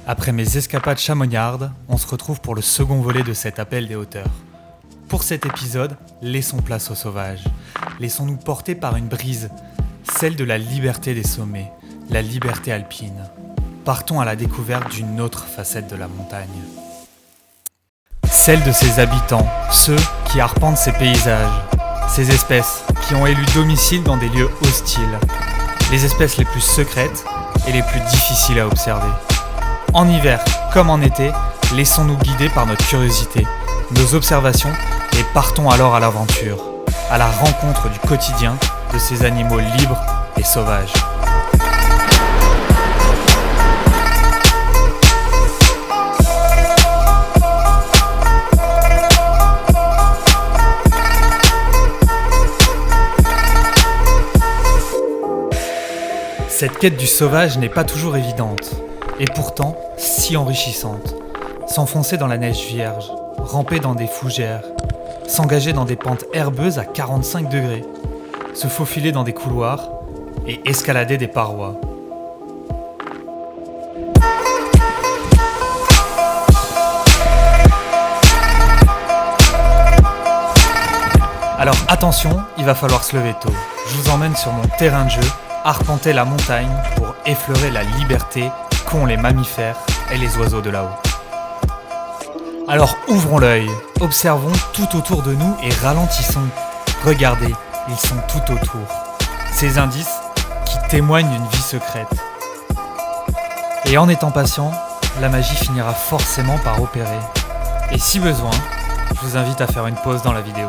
Après mes escapades chamonniardes, on se retrouve pour le second volet de cet appel des hauteurs. Pour cet épisode, laissons place au sauvage. Laissons-nous porter par une brise, celle de la liberté des sommets, la liberté alpine. Partons à la découverte d'une autre facette de la montagne. Celle de ses habitants, ceux qui arpentent ces paysages, ces espèces qui ont élu domicile dans des lieux hostiles, les espèces les plus secrètes et les plus difficiles à observer. En hiver comme en été, laissons-nous guider par notre curiosité, nos observations et partons alors à l'aventure, à la rencontre du quotidien de ces animaux libres et sauvages. Cette quête du sauvage n'est pas toujours évidente, et pourtant si enrichissante. S'enfoncer dans la neige vierge, ramper dans des fougères, s'engager dans des pentes herbeuses à 45 degrés, se faufiler dans des couloirs et escalader des parois. Alors attention, il va falloir se lever tôt. Je vous emmène sur mon terrain de jeu, arpenter la montagne pour effleurer la liberté qu'ont les mammifères et les oiseaux de là-haut. Alors ouvrons l'œil, observons tout autour de nous et ralentissons. Regardez, ils sont tout autour. Ces indices qui témoignent d'une vie secrète. Et en étant patient, la magie finira forcément par opérer. Et si besoin, je vous invite à faire une pause dans la vidéo.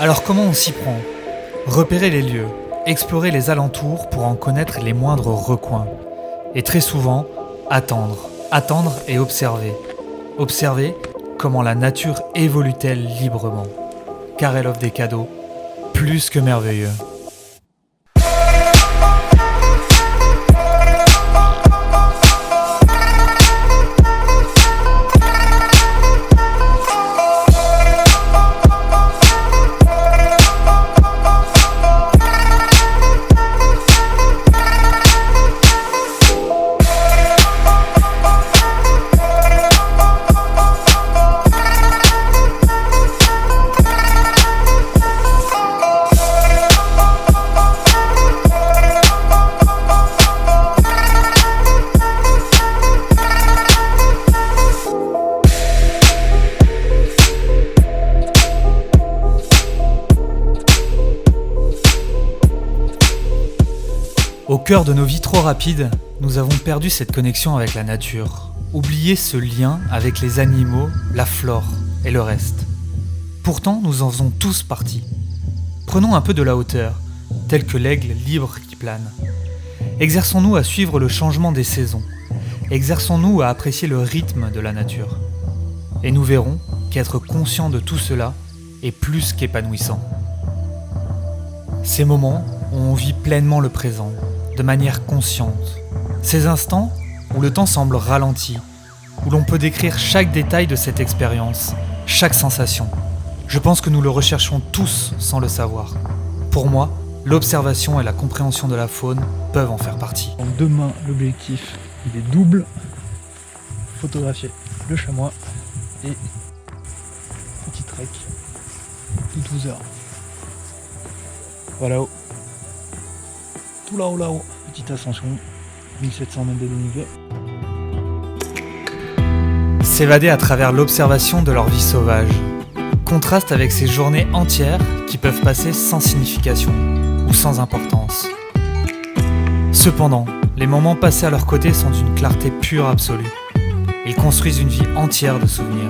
Alors comment on s'y prend ? Repérer les lieux, explorer les alentours pour en connaître les moindres recoins. Et très souvent, attendre et observer. Observer comment la nature évolue-t-elle librement, car elle offre des cadeaux plus que merveilleux. Au cœur de nos vies trop rapides, nous avons perdu cette connexion avec la nature, oublié ce lien avec les animaux, la flore et le reste. Pourtant, nous en faisons tous partie. Prenons un peu de la hauteur, tel que l'aigle libre qui plane. Exerçons-nous à suivre le changement des saisons. Exerçons-nous à apprécier le rythme de la nature. Et nous verrons qu'être conscient de tout cela est plus qu'épanouissant. Ces moments où on vit pleinement le présent, de manière consciente. Ces instants où le temps semble ralenti, où l'on peut décrire chaque détail de cette expérience, chaque sensation. Je pense que nous le recherchons tous sans le savoir. Pour moi, l'observation et la compréhension de la faune peuvent en faire partie. Donc demain, l'objectif, il est double. Photographier le chamois et petit trek de 12 heures. Voilà. Tout là-haut, petite ascension, 1700 mètres de dénivelé. S'évader à travers l'observation de leur vie sauvage. Contraste avec ces journées entières qui peuvent passer sans signification ou sans importance. Cependant, les moments passés à leur côté sont d'une clarté pure absolue. Ils construisent une vie entière de souvenirs.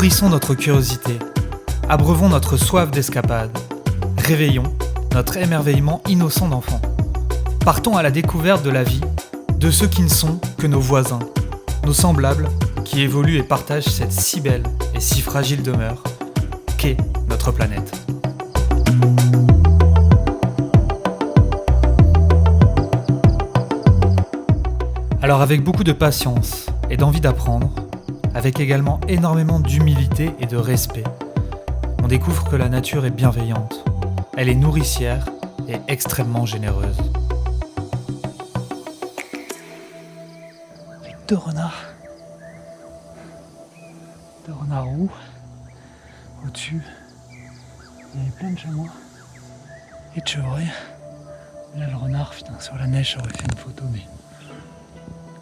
Nourrissons notre curiosité, abreuvons notre soif d'escapade, réveillons notre émerveillement innocent d'enfant. Partons à la découverte de la vie, de ceux qui ne sont que nos voisins, nos semblables qui évoluent et partagent cette si belle et si fragile demeure qu'est notre planète. Alors avec beaucoup de patience et d'envie d'apprendre, avec également énormément d'humilité et de respect, on découvre que la nature est bienveillante, elle est nourricière et extrêmement généreuse. Avec deux renards roux, au-dessus, il y avait plein de chamois et de chevreuils. Là le renard, putain, sur la neige, j'aurais fait une photo, mais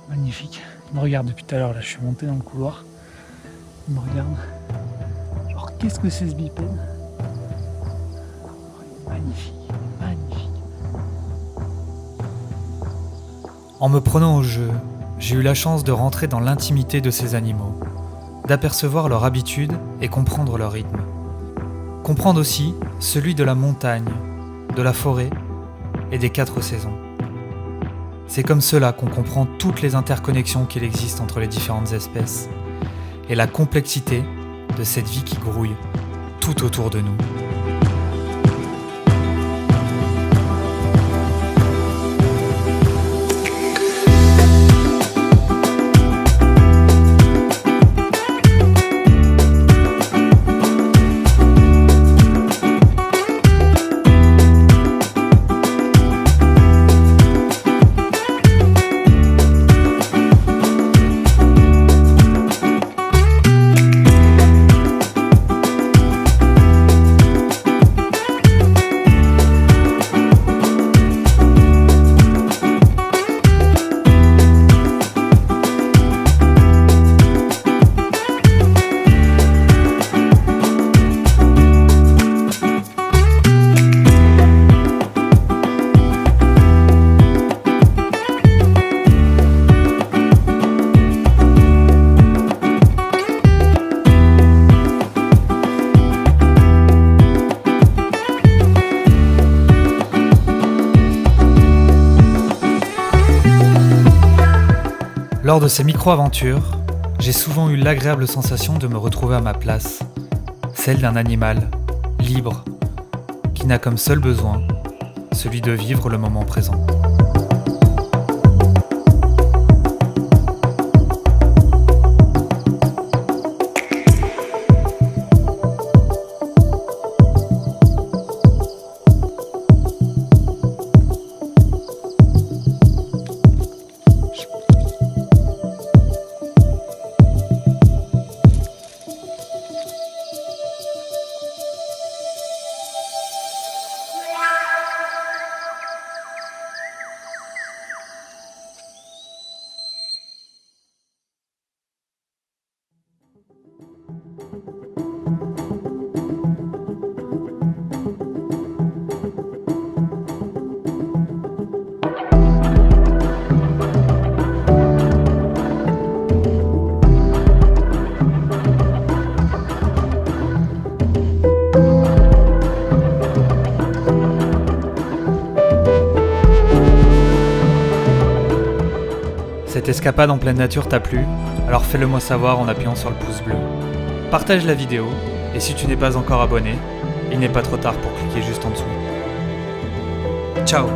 magnifique. Il me regarde depuis tout à l'heure, là je suis monté dans le couloir. Il me regarde. Genre qu'est-ce que c'est ce bipède? Magnifique, magnifique. En me prenant au jeu, j'ai eu la chance de rentrer dans l'intimité de ces animaux, d'apercevoir leur habitude et comprendre leur rythme. Comprendre aussi celui de la montagne, de la forêt et des 4 saisons. C'est comme cela qu'on comprend toutes les interconnexions qu'il existe entre les différentes espèces et la complexité de cette vie qui grouille tout autour de nous. Lors de ces micro-aventures, j'ai souvent eu l'agréable sensation de me retrouver à ma place, celle d'un animal, libre, qui n'a comme seul besoin celui de vivre le moment présent. Cette escapade en pleine nature t'a plu? Alors fais-le moi savoir en appuyant sur le pouce bleu. Partage la vidéo, et si tu n'es pas encore abonné, il n'est pas trop tard pour cliquer juste en dessous. Ciao!